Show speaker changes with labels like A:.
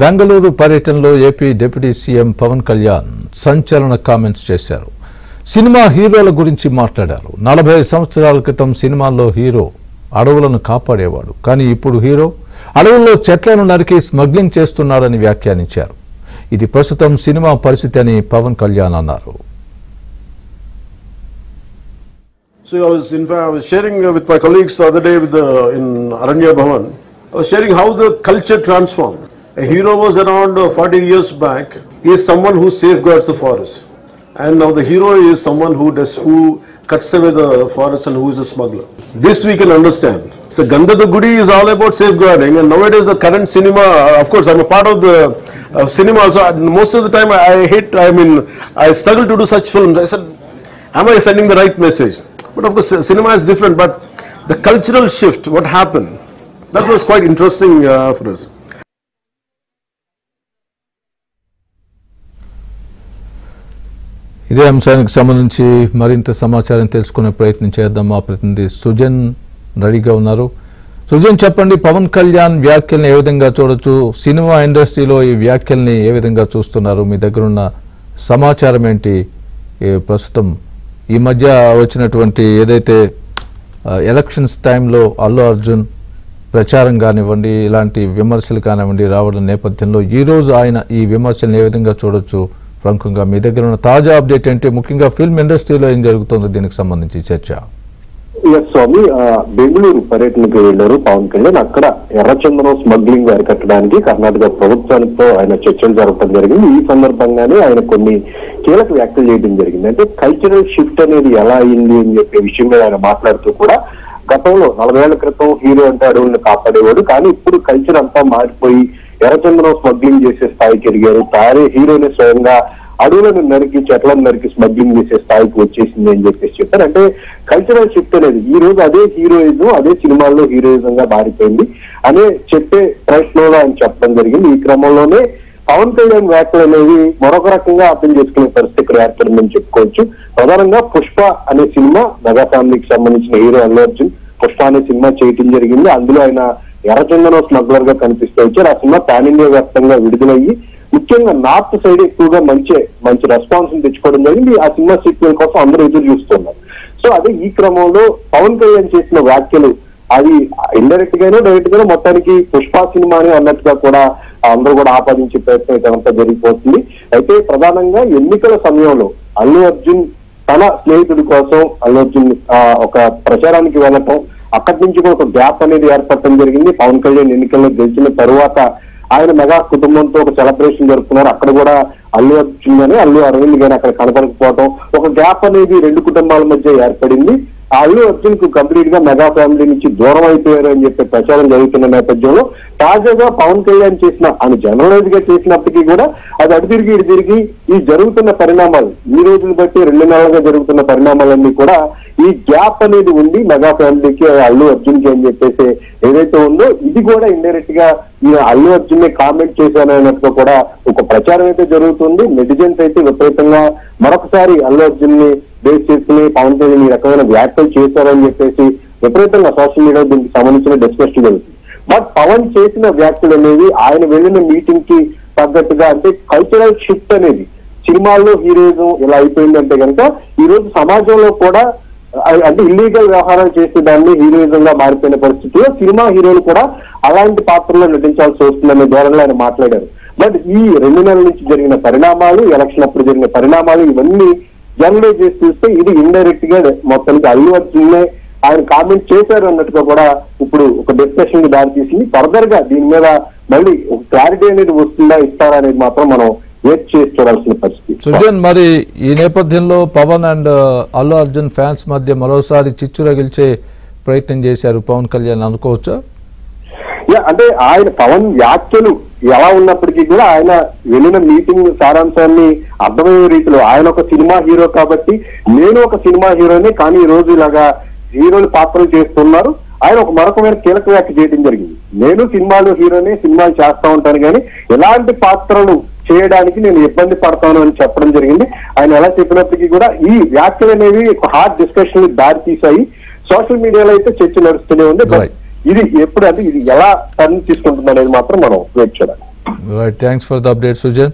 A: బెంగళూరు పర్యటనలో AP deputy CM Pawan Kalyan సంచలన comments చేశారు. సినిమా హీరోల గురించి మాట్లాడారు. 40 సంవత్సరాల క్రితం సినిమాల్లో హీరో అడవులను కాపాడేవాడు, కానీ ఇప్పుడు హీరో అడవుల్లో చెట్లను నరికి స్మగ్లింగ్ చేస్తున్నాడని వ్యాఖ్యానించారు. ఇది ప్రస్తుతం సినిమా పరిస్థితి అని పవన్ కళ్యాణ్ అన్నారు.
B: So I was sharing with my colleagues the other day in Aranya Bhavan. I was sharing how the culture transformed. A hero was around 40 years back. He is someone who safeguards the forest, and now the hero is someone who cuts away the forest and who is a smuggler. This we can understand. So Gandhada Gudi is all about safeguarding, and nowadays the current cinema. Of course, I'm a part of the cinema also. Most of the time, I struggle to do such films. I said, am I sending the right message? But of course, cinema is different. But the cultural shift, what happened, that was quite interesting for us.
A: ఇదే అంశానికి సంబంధించి మరింత సమాచారం తెలుసుకునే ప్రయత్నం చేద్దాం. మా ప్రతినిధి సుజన్ రెడీగా ఉన్నారు. సుజన్, చెప్పండి, పవన్ కళ్యాణ్ వ్యాఖ్యల్ని ఏ విధంగా చూడొచ్చు? సినిమా ఇండస్ట్రీలో ఈ వ్యాఖ్యల్ని ఏ విధంగా చూస్తున్నారు? మీ దగ్గర ఉన్న సమాచారం ఏంటి? ప్రస్తుతం ఈ మధ్య వచ్చినటువంటి ఏదైతే ఎలక్షన్స్ టైంలో అల్లు అర్జున్ ప్రచారం కానివ్వండి, ఇలాంటి విమర్శలు కానివ్వండి రావడం నేపథ్యంలో ఈరోజు ఆయన ఈ విమర్శలను ఏ విధంగా చూడొచ్చు? ప్రముఖంగా మీ దగ్గర ఉన్న తాజా అప్డేట్ ఏంటి? ముఖ్యంగా ఫిల్మ్ ఇండస్ట్రీలో ఏం జరుగుతుందో దీనికి సంబంధించి చర్చ.
C: స్వామి, బెంగళూరు పర్యటనకు వెళ్లారు పవన్ కళ్యాణ్. అక్కడ ఎర్రచందనం స్మగ్లింగ్ అరికట్టడానికి కర్ణాటక ప్రభుత్వానితో ఆయన చర్చలు జరపడం జరిగింది. ఈ సందర్భంగానే ఆయన కొన్ని కీలక వ్యాఖ్యలు చేయడం జరిగింది. అంటే కల్చరల్ షిఫ్ట్ అనేది ఎలా అయింది అని చెప్పే విషయం మీద ఆయన మాట్లాడుతూ కూడా, గతంలో 40 ఏళ్ల క్రితం హీరో అంటే అడవులను కాపాడేవాడు, కానీ ఇప్పుడు కల్చర్ అంతా మారిపోయి ఎర్రచందనం స్మగ్లింగ్ చేసే స్థాయికి ఎదిగారు. హీరోనే స్వయంగా అడవులను నరికి చెట్లను నరికి స్మగ్లింగ్ చేసే స్థాయికి వచ్చేసింది అని చెప్పేసి చెప్పారు. అంటే కల్చరల్ షిఫ్ట్ అనేది ఈ రోజు అదే హీరోయిజం, అదే సినిమాల్లో హీరోయిజం గా మారిపోయింది అనే చెప్పే ప్రయత్నంలో ఆయన చెప్పడం జరిగింది. ఈ క్రమంలోనే పవన్ కళ్యాణ్ వ్యాఖ్యలు అనేవి మరొక రకంగా అర్థం చేసుకునే పరిస్థితి ఇక్కడ ఏర్పడిందని చెప్పుకోవచ్చు. ప్రధానంగా పుష్ప అనే సినిమా, మెగా ఫ్యామిలీకి సంబంధించిన హీరో అల్లు అర్జున్ పుష్ప అనే సినిమా చేయటం జరిగింది. అందులో ఆయన ఎర్రచందనం స్మగ్లర్ గా కనిపిస్తూ వచ్చారు. ఆ సినిమా పాన్ ఇండియా వ్యాప్తంగా విడుదలయ్యి ముఖ్యంగా నార్త్ సైడ్ ఎక్కువగా మంచి రెస్పాన్స్ తెచ్చుకోవడం జరిగింది. ఆ సినిమా సీక్వెల్ కోసం అందరూ ఎదురు చూస్తున్నారు. సో అదే ఈ క్రమంలో పవన్ కళ్యాణ్ చేసిన వ్యాఖ్యలు అవి ఇండైరెక్ట్ గానో డైరెక్ట్ గానో మొత్తానికి పుష్ప సినిమా అని అన్నట్టుగా కూడా అందరూ కూడా ఆపాదించే ప్రయత్నం ఇదంతా జరిగిపోతుంది. అయితే ప్రధానంగా ఎన్నికల సమయంలో అల్లు అర్జున్ తన స్నేహితుడి కోసం అల్లు అర్జున్ ఒక ప్రచారానికి వెళ్ళటం, అక్కడి నుంచి కూడా ఒక గ్యాప్ అనేది ఏర్పడటం జరిగింది. పవన్ కళ్యాణ్ ఎన్నికల్లో గెలిచిన తరువాత ఆయన మెగా కుటుంబంతో ఒక సెలబ్రేషన్ జరుపుకున్నారు. అక్కడ కూడా అల్లు అర్జున్ గానీ అల్లు అరవింద్ గానీ అక్కడ కనపడకపోవడం, ఒక గ్యాప్ అనేది రెండు కుటుంబాల మధ్య ఏర్పడింది. అల్లు అర్జున్ కు కంప్లీట్ గా మెగా ఫ్యామిలీ నుంచి దూరం అయిపోయారు అని చెప్పి ప్రచారం జరుగుతున్న నేపథ్యంలో తాజాగా పవన్ కళ్యాణ్ చేసిన ఆయన జనరలైజ్ గా చేసినప్పటికీ కూడా అది అటు తిరిగి ఈ జరుగుతున్న పరిణామాలు, ఈ రోజులు బట్టి 2 నెలలుగా జరుగుతున్న పరిణామాలన్నీ కూడా ఈ గ్యాప్ అనేది ఉంది మెగా ఫ్యామిలీకి అల్లు అర్జున్ కి అని చెప్పేసి ఏదైతే ఉందో, ఇది కూడా ఇండైరెక్ట్ గా ఈ అల్లు అర్జున్ ని కామెంట్ చేశానన్నట్టుగా కూడా ఒక ప్రచారం అయితే జరుగుతుంది. నెటిజన్స్ అయితే విపరీతంగా మరొకసారి అల్లు అర్జున్ ని బేస్ చేసుకుని పవన్ కళ్యాణ్ ఈ రకమైన వ్యాఖ్యలు చేశారని చెప్పేసి విపరీతంగా సోషల్ మీడియా దీనికి సంబంధించిన డిస్కషన్ జరుగుతుంది. బట్ పవన్ చేసిన వ్యాఖ్యలు అనేవి ఆయన వెళ్ళిన మీటింగ్ కి తగ్గట్టుగా, అంటే కల్చరల్ షిఫ్ట్ అనేది సినిమాల్లో హీరోయిజం ఇలా అయిపోయిందంటే కనుక ఈ రోజు సమాజంలో కూడా అంటే ఇల్లీగల్ వ్యవహారాలు చేసే దాన్ని హీరోయిజం గా మారిపోయిన పరిస్థితిలో సినిమా హీరోలు కూడా అలాంటి పాత్రలో నటించాల్సి వస్తుందనే ధోరణిలో ఆయన మాట్లాడారు. బట్ ఈ 2 నెలల నుంచి జరిగిన పరిణామాలు, ఎలక్షన్ అప్పుడు జరిగిన పరిణామాలు ఇవన్నీ జనరలైజ్ చేసి చూస్తే ఇది ఇండైరెక్ట్ గా మొత్తానికి అల్లు అర్జున్ ఆయన కామెంట్ చేశారు అన్నట్టుగా కూడా ఇప్పుడు ఒక డిస్కషన్ కి దారి తీసింది. ఫర్దర్ గా దీని మీద మళ్ళీ ఒక క్లారిటీ అనేది వస్తుందా ఇస్తారా అనేది మాత్రం మనం వెయిట్ చేసి చూడాల్సిన పరిస్థితి.
A: సుజన్, మరి ఈ నేపథ్యంలో పవన్ అండ్ అల్లు అర్జున్ ఫ్యాన్స్ మధ్య మరోసారి చిచ్చు రగిల్చే ప్రయత్నం చేశారు పవన్ కళ్యాణ్ అనుకోవచ్చా?
C: అంటే ఆయన పవన్ వ్యాఖ్యలు ఎలా ఉన్నప్పటికీ కూడా ఆయన వెళ్ళిన మీటింగ్ సారాంశాన్ని అర్థమయ్యే రీతిలో, ఆయన ఒక సినిమా హీరో కాబట్టి నేను ఒక సినిమా హీరోనే, కానీ ఈ రోజు ఇలాగా హీరోలు పాత్రలు చేస్తున్నారు, ఆయన ఒక మరొకమైన కీలక వ్యాఖ్య చేయడం జరిగింది. నేను సినిమాలు హీరోనే, సినిమాలు చేస్తా ఉంటాను, కానీ ఎలాంటి పాత్రలు చేయడానికి నేను ఇబ్బంది పడతాను అని చెప్పడం జరిగింది. ఆయన ఎలా చెప్పినప్పటికీ కూడా ఈ వ్యాఖ్యలు అనేవి ఒక హాట్ డిస్కషన్ దారి తీసాయి. సోషల్ మీడియాలో అయితే చర్చ నడుస్తూనే ఉంది. ఇది ఎప్పుడు, అది ఇది ఎలా టర్న్ తీసుకుంటుంది అనేది మాత్రం మనం వెయిట్ చేయాలి.
A: Right, thanks for the update Sujan.